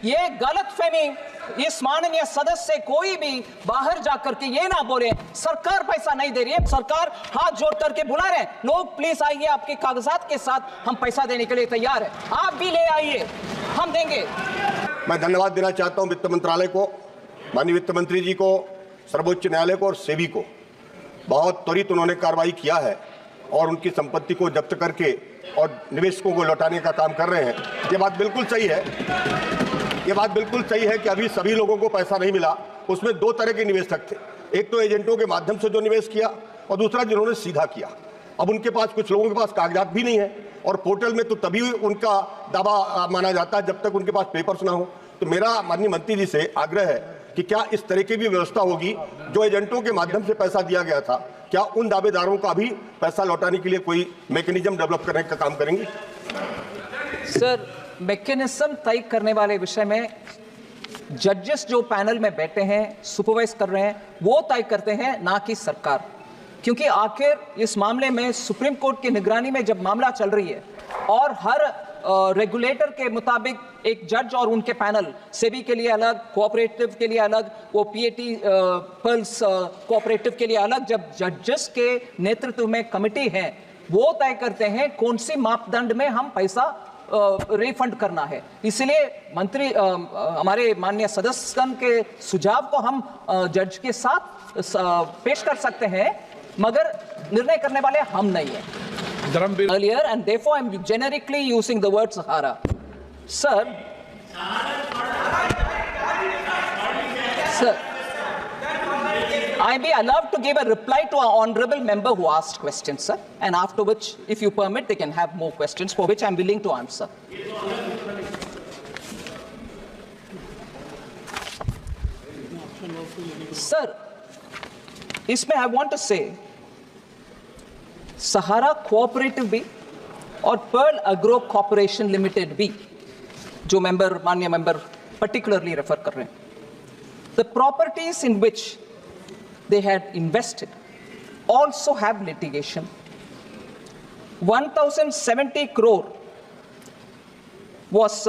ये गलतफहमी इस माननीय सदस्य से कोई भी बाहर जाकर के ये ना बोले सरकार पैसा नहीं दे रही है। सरकार हाथ जोड़ करके बुला रहे हैं, लोग प्लीज आइए, आपके कागजात के साथ हम पैसा देने के लिए तैयार है, आप भी ले आइए, हम देंगे। मैं धन्यवाद देना चाहता हूं वित्त मंत्रालय को, माननीय वित्त मंत्री जी को, सर्वोच्च न्यायालय को और सेबी को। बहुत त्वरित उन्होंने कार्रवाई किया है और उनकी संपत्ति को जब्त करके और निवेशकों को लौटाने का काम कर रहे हैं। ये बात बिल्कुल सही है, ये बात बिल्कुल सही है कि अभी सभी लोगों को पैसा नहीं मिला। उसमें दो तरह के निवेशक थे, एक तो एजेंटों के माध्यम से जो निवेश किया और दूसरा जिन्होंने सीधा किया। अब उनके पास, कुछ लोगों के पास कागजात भी नहीं है और पोर्टल में तो तभी उनका दावा माना जाता है जब तक उनके पास पेपर्स ना हो। तो मेरा माननीय मंत्री जी से आग्रह है कि क्या इस तरह की भी व्यवस्था होगी, जो एजेंटों के माध्यम से पैसा दिया गया था, क्या उन दावेदारों का भी पैसा लौटाने के लिए कोई मैकेनिज्म डेवलप करने का काम करेंगे? सर, मैकेनिज्म तय करने वाले विषय में जजेस जो पैनल में बैठे हैं, सुपरवाइज कर रहे हैं, वो तय करते हैं, ना कि सरकार। क्योंकि आखिर इस मामले में सुप्रीम कोर्ट की निगरानी में जब मामला चल रही है और हर रेगुलेटर के मुताबिक एक जज और उनके पैनल, सेबी के लिए अलग, कोऑपरेटिव के लिए अलग, वो पीएटी पल्स कोऑपरेटिव के लिए अलग, जब जजेस के नेतृत्व में कमिटी है, वो तय करते हैं कौन सी मापदंड में हम पैसा रिफंड करना है। इसलिए मंत्री हमारे माननीय सदस्यगण के सुझाव को हम जज के साथ पेश कर सकते हैं, मगर निर्णय करने वाले हम नहीं है earlier, and therefore I'm generically using the word Sahara. Sir, I be allowed to give a reply to our honorable member who asked questions, sir, and after which, if you permit, they can have more questions for which I'm willing to answer. Sir, इसमें I want to say Sahara cooperative भी और Perl agro corporation limited भी, जो member, माननीय member particularly refer कर रहे हैं, the properties in which they had invested also have litigation. 1070 crore was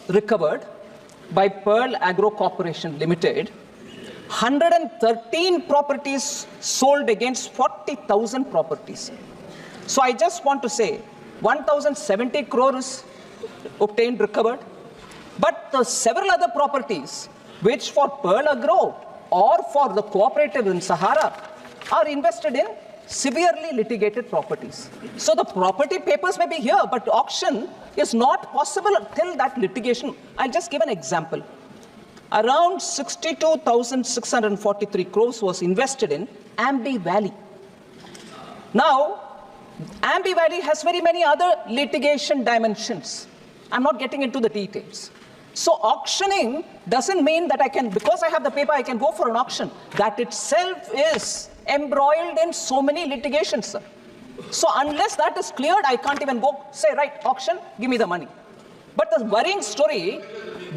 recovered by Pearl Agro Corporation Limited. 113 properties sold against 40,000 properties. So I just want to say 1070 crores obtained, recovered, but the several other properties which for Pearl Agro or for the cooperative in Sahara are invested in severely litigated properties. So the property papers may be here, but auction is not possible till that litigation. I'll just give an example. Around 62,643 crores was invested in Ambi Valley. Now, Ambi Valley has very many other litigation dimensions. I'm not getting into the details. So auctioning doesn't mean that I can, because I have the paper, I can go for an auction. That itself is embroiled in so many litigations, sir. So unless that is cleared, I can't even go say, right, auction, give me the money. But the worrying story,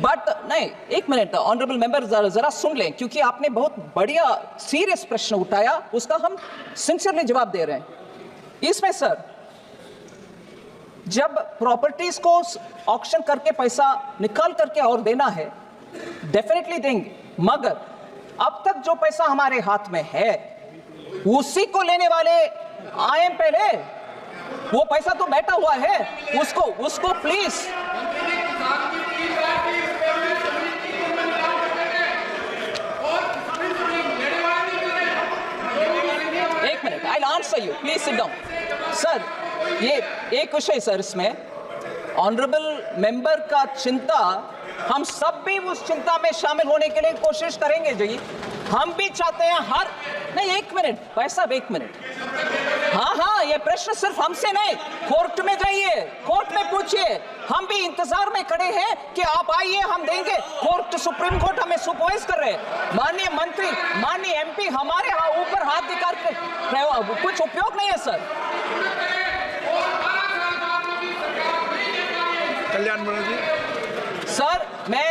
but नहीं, एक minute, honourable member जरा सुन लें, क्योंकि आपने बहुत बढ़िया serious प्रश्न उठाया, उसका हम सिंसियरली जवाब दे रहे हैं। इसमें सर, जब प्रॉपर्टीज को ऑक्शन करके पैसा निकाल करके और देना है, डेफिनेटली देंगे, मगर अब तक जो पैसा हमारे हाथ में है, उसी को लेने वाले आए पहले, वो पैसा तो बैठा हुआ है, उसको प्लीज एक minute, I will answer you, please sit down. Sir, ये एक विषय सर, इसमें ऑनरेबल मेंबर का चिंता, हम सब भी उस चिंता में शामिल होने के लिए कोशिश करेंगे जी। हम भी चाहते हैं हर, नहीं एक मिनट भाई साहब, एक मिनट, हाँ, ये प्रश्न सिर्फ हमसे नहीं, कोर्ट में जाइए, कोर्ट में पूछिए, हम भी इंतजार में खड़े हैं कि आप आइए, हम देंगे। कोर्ट, सुप्रीम कोर्ट हमें सुपरवाइज कर रहे हैं, माननीय मंत्री, माननीय एमपी हमारे ऊपर हाथ दिखा के कुछ उपयोग नहीं है सर। कल्याण जी सर, मैं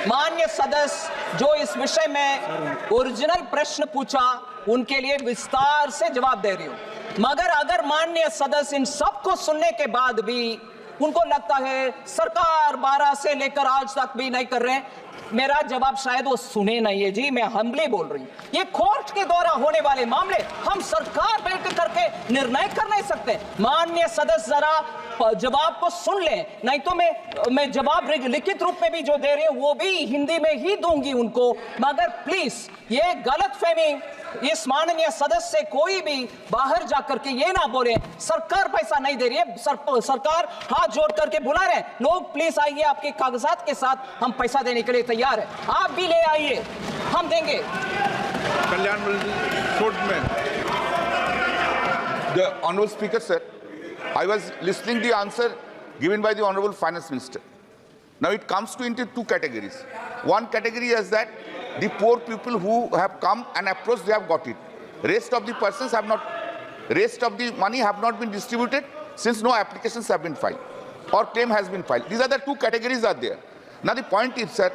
माननीय सदस्य जो इस विषय में ओरिजिनल प्रश्न पूछा, उनके लिए विस्तार से जवाब दे रही हूं, मगर अगर माननीय सदस्य इन सब को सुनने के बाद भी उनको लगता है सरकार 12 से लेकर आज तक भी नहीं कर रहे हैं। मेरा जवाब शायद वो सुने नहीं है जी, मैं हम्बली बोल रही हूँ। ये कोर्ट के द्वारा होने वाले मामले हम सरकार बैठ करके निर्णय कर नहीं सकते। माननीय सदस्य जरा जवाब को सुन लें, नहीं तो मैं जवाब लिखित रूप में भी जो दे रही हूँ वो भी हिंदी में ही दूंगी उनको। मगर प्लीज ये गलतफहमी इस माननीय सदस्य से कोई भी बाहर जाकर के ये ना बोले सरकार पैसा नहीं दे रही है। सरकार हाथ जोड़ करके बुला रहे हैं, लोग प्लीज आइए, आपके कागजात के साथ हम पैसा देने के लिए तैयार है, आप भी ले आइए, हम देंगे। कल्याण The Honourable Speaker, sir, I was listening the answer given by the Honourable Finance Minister. Now it comes to into two categories. One category is that the poor people who have come and approached, they have got it. Rest of the persons have not, rest of the money have not been distributed since no applications have been filed or claim has been filed. These are the two categories are there. Now the point is, sir,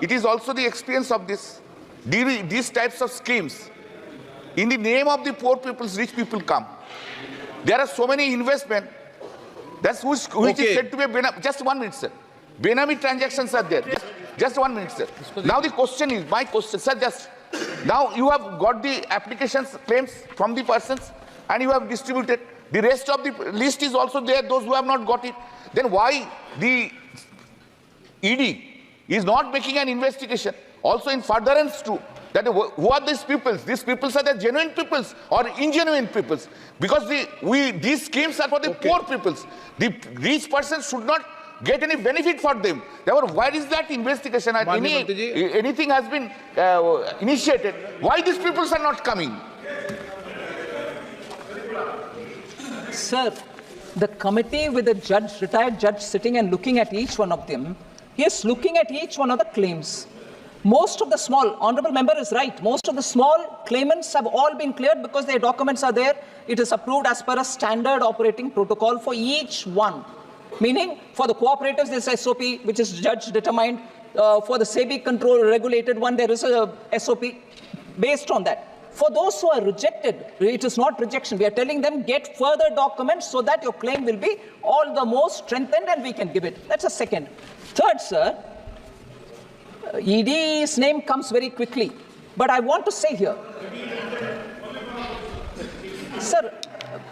it is also the experience of this. These types of schemes, in the name of the poor people's, rich people come. There are so many investment. That's which is said to be a Benami. Just 1 minute, sir. Benami transactions are there. Just 1 minute, sir. Now the question is, my question, sir, just now you have got the applications, claims from the persons and you have distributed. The rest of the list is also there, those who have not got it. Then why the ED is not making an investigation also in furtherance to that who are these peoples? These peoples are the genuine peoples or ingenuine peoples? Because these schemes are for the poor peoples. The rich persons should not get any benefit for them. Therefore, why is that investigation? Anything has been initiated. Why these peoples are not coming? Sir, the committee with the judge, retired judge sitting and looking at each one of them, yes, looking at each one of the claims. Most of the small, honorable member is right, most of the small claimants have all been cleared because their documents are there. It is approved as per a standard operating protocol for each one. Meaning, for the cooperatives, this SOP, which is judge determined. For the SEBI control regulated one, there is a SOP based on that. For those who are rejected, it is not rejection. We are telling them get further documents so that your claim will be all the more strengthened and we can give it. That's a second. Third, sir, ED's name comes very quickly. But I want to say here, sir,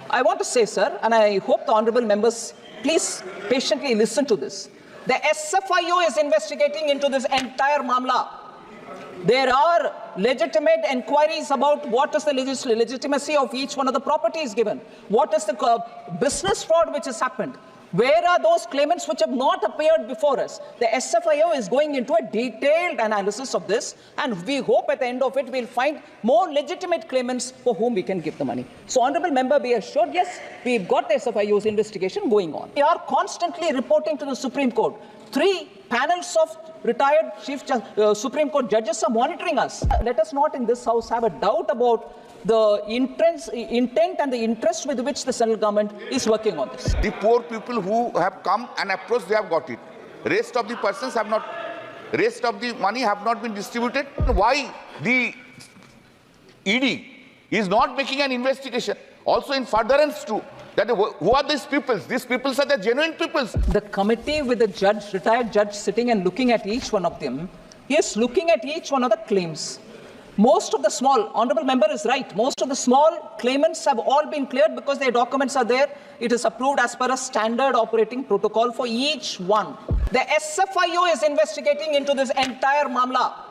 I want to say, sir, and I hope the honorable members please patiently listen to this. The SFIO is investigating into this entire Mamla. There are legitimate inquiries about what is the legitimacy of each one of the properties given. What is the business fraud which has happened? Where are those claimants which have not appeared before us? The SFIO is going into a detailed analysis of this, and we hope at the end of it we'll find more legitimate claimants for whom we can give the money. So, honorable member, be assured, yes, we've got the SFIO's investigation going on. We are constantly reporting to the Supreme Court. 3 panels of retired Supreme Court judges are monitoring us. Let us not in this house have a doubt about the intent and the interest with which the central government is working on this. The poor people who have come and approached, they have got it. Rest of the persons have not, rest of the money have not been distributed. Why the ED is not making an investigation also in furtherance to that who are these peoples? These peoples are the genuine peoples. The committee with the judge, retired judge sitting and looking at each one of them, yes, looking at each one of the claims. Most of the small, honorable member is right, most of the small claimants have all been cleared because their documents are there. It is approved as per a standard operating protocol for each one. The SFIO is investigating into this entire Mamla.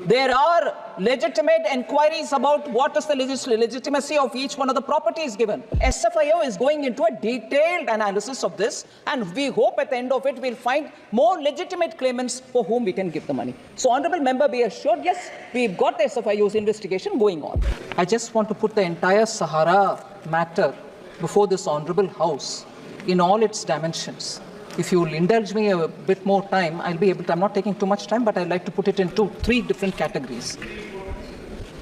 There are legitimate inquiries about what is the legitimacy of each one of the properties given. SFIO is going into a detailed analysis of this, and we hope at the end of it we'll find more legitimate claimants for whom we can give the money. So, honorable member, be assured, yes, we've got the SFIO's investigation going on. I just want to put the entire Sahara matter before this honorable house in all its dimensions. If you will indulge me a bit more time, I'll be able to, I'm not taking too much time, but I'd like to put it into 3 different categories.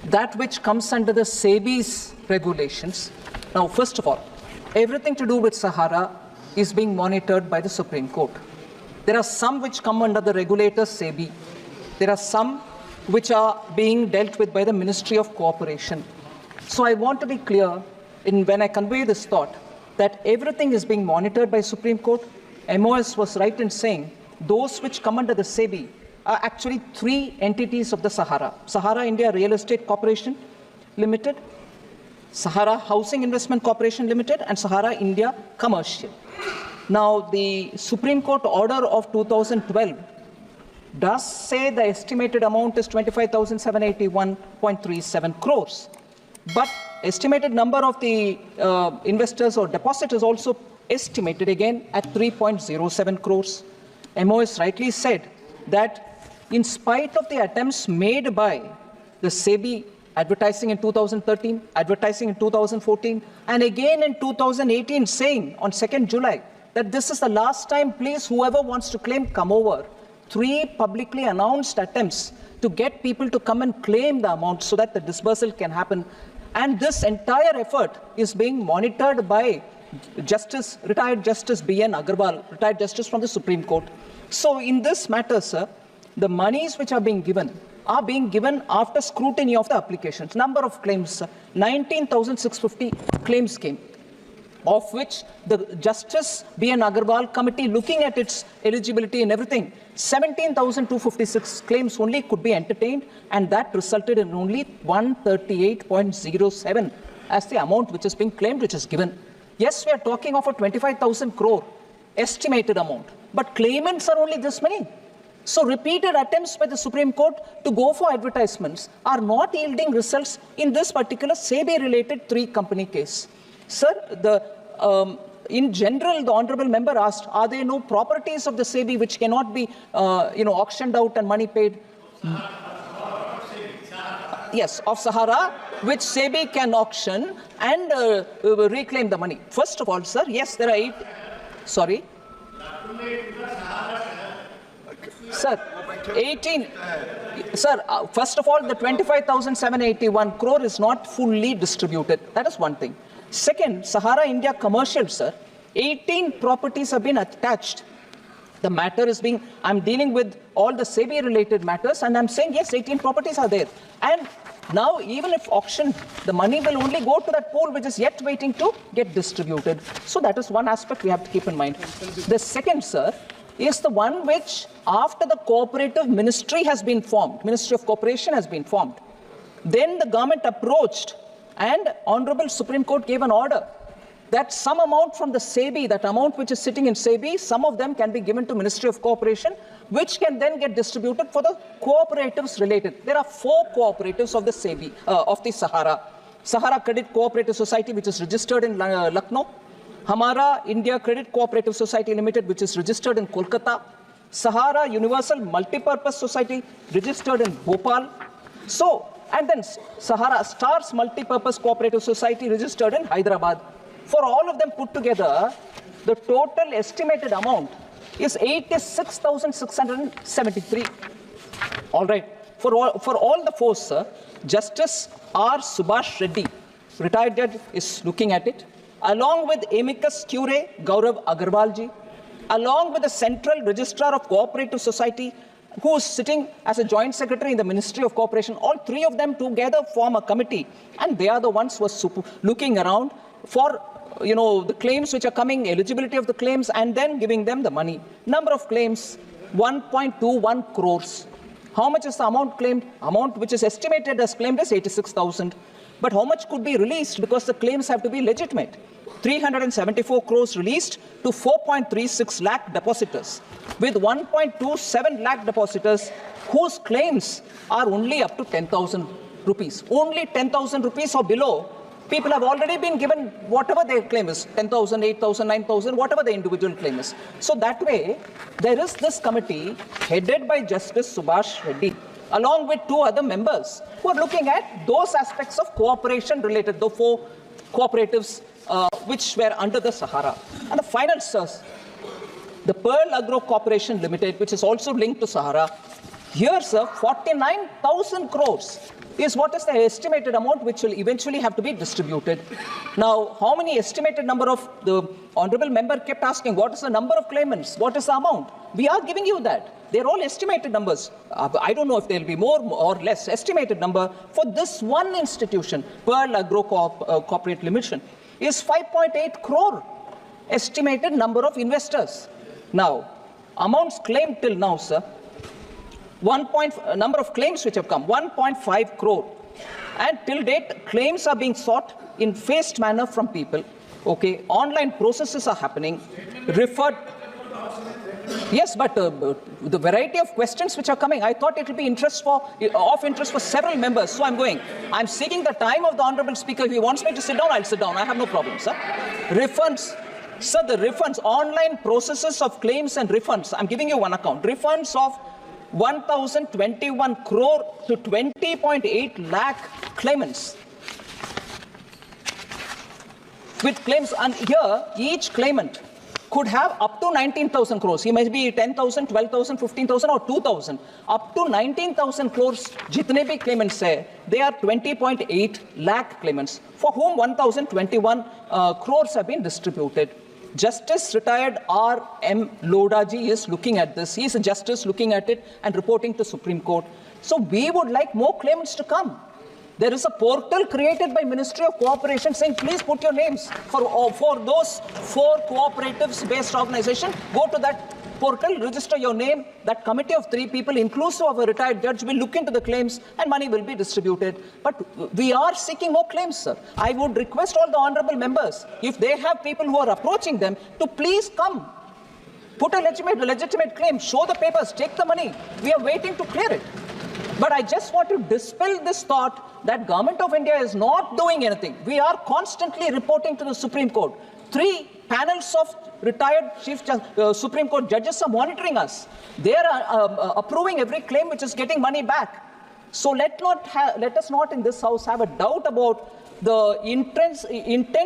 That which comes under the SEBI's regulations. Now, first of all, everything to do with Sahara is being monitored by the Supreme Court. There are some which come under the regulator SEBI. There are some which are being dealt with by the Ministry of Cooperation. So I want to be clear when I convey this thought that everything is being monitored by Supreme Court. MOS was right in saying those which come under the SEBI are actually three entities of the Sahara. Sahara India Real Estate Corporation Limited, Sahara Housing Investment Corporation Limited, and Sahara India Commercial. Now, the Supreme Court order of 2012 does say the estimated amount is 25,781.37 crores. But estimated number of the investors or depositors also estimated again at 3.07 crores. MOS rightly said that in spite of the attempts made by the SEBI advertising in 2013, advertising in 2014, and again in 2018 saying on 2nd July that this is the last time, please, whoever wants to claim, come over. Three publicly announced attempts to get people to come and claim the amount so that the disbursal can happen. And this entire effort is being monitored by retired Justice B.N. Agarwal, retired Justice from the Supreme Court. So in this matter, sir, the monies which are being given after scrutiny of the applications. Number of claims, 19,650 claims came, of which the Justice B.N. Agarwal committee, looking at its eligibility and everything, 17,256 claims only could be entertained, and that resulted in only 138.07 as the amount which is being claimed, which is given. Yes, we are talking of a 25,000 crore estimated amount, but claimants are only this many. So repeated attempts by the Supreme Court to go for advertisements are not yielding results in this particular SEBI-related three-company case. Sir, in general, the Honorable Member asked, are there no properties of the SEBI which cannot be auctioned out and money paid? Yes, of Sahara, which SEBI can auction and reclaim the money. First of all, sir, yes, there are 8. Sorry. Sir, 18. Sir, first of all, the 25,781 crore is not fully distributed. That is one thing. Second, Sahara India Commercial, sir, 18 properties have been attached. The matter is being, I'm dealing with all the SEBI-related matters, and I'm saying, yes, 18 properties are there. And now, even if auctioned, the money will only go to that pool which is yet waiting to get distributed. So that is one aspect we have to keep in mind. The second, sir, is the one which, after the cooperative ministry has been formed, Ministry of Cooperation has been formed, then the government approached and Honorable Supreme Court gave an order that some amount from the SEBI, that amount which is sitting in SEBI, some of them can be given to Ministry of Cooperation, which can then get distributed for the cooperatives related. There are 4 cooperatives of the SEBI, of the Sahara. Sahara Credit Cooperative Society, which is registered in Lucknow. Hamara India Credit Cooperative Society Limited, which is registered in Kolkata. Sahara Universal Multipurpose Society, registered in Bhopal. So, and then Sahara Stars Multipurpose Cooperative Society, registered in Hyderabad. For all of them put together, the total estimated amount is 86,673. All right. For all the 4, sir, Justice R. Subhash Reddy, retired judge, is looking at it, along with amicus curiae Gaurav Agarwalji, along with the Central Registrar of Cooperative Society, who is sitting as a joint secretary in the Ministry of Cooperation. All 3 of them together form a committee, and they are the ones who are looking around for the claims which are coming, eligibility of the claims, and then giving them the money. Number of claims, 1.21 crores. How much is the amount claimed? Amount which is estimated as claimed is 86,000. But how much could be released, because the claims have to be legitimate? 374 crores released to 4.36 lakh depositors, with 1.27 lakh depositors whose claims are only up to 10,000 rupees. Only 10,000 rupees or below. People have already been given whatever their claim is, 10,000, 8,000, 9,000, whatever the individual claim is. So that way, there is this committee headed by Justice Subhash Reddy, along with 2 other members who are looking at those aspects of cooperation related, the 4 cooperatives which were under the Sahara. And the final, source, the Pearl Agro Corporation Limited, which is also linked to Sahara. Here, sir, 49,000 crores is what is the estimated amount which will eventually have to be distributed. Now, how many estimated number of, the Honorable Member kept asking, what is the number of claimants? What is the amount? We are giving you that. They're all estimated numbers. I don't know if there'll be more or less. Estimated number for this one institution, Pearl Agro Corporate Limited, is 5.8 crore estimated number of investors. Now, amounts claimed till now, sir, number of claims which have come, 1.5 crore. And till date, claims are being sought in phased manner from people. Okay, online processes are happening, referred. Yes, but the variety of questions which are coming, I thought it will be of interest for several members. So I'm seeking the time of the Honorable Speaker. If he wants me to sit down, I'll sit down. I have no problem, sir. Refunds. Sir, the refunds, online processes of claims and refunds. I'm giving you one account. Refunds of 1,021 crore to 20.8 lakh claimants. With claims, and here each claimant could have up to 19,000 crores. He may be 10,000, 12,000, 15,000 or 2,000. Up to 19,000 crores, jitne bhi claimants hai, they are 20.8 lakh claimants, for whom 1,021 crores have been distributed. Justice retired R.M. Lodaji is looking at this. He is a justice looking at it and reporting to Supreme Court. So we would like more claimants to come. There is a portal created by Ministry of Cooperation saying, please put your names for those 4 cooperatives-based organizations. Go to that portal, register your name. That committee of 3 people, inclusive of a retired judge, will look into the claims and money will be distributed. But we are seeking more claims, sir. I would request all the honorable members, if they have people who are approaching them, to please come. Put a legitimate claim, show the papers, take the money. We are waiting to clear it. But I just want to dispel this thought that Government of India is not doing anything. We are constantly reporting to the Supreme Court. 3 panels of retired Supreme Court judges are monitoring us. They are approving every claim which is getting money back. So let us not in this House have a doubt about the intent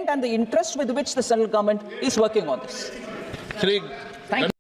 and the interest with which the central government is working on this. Shri Thank you.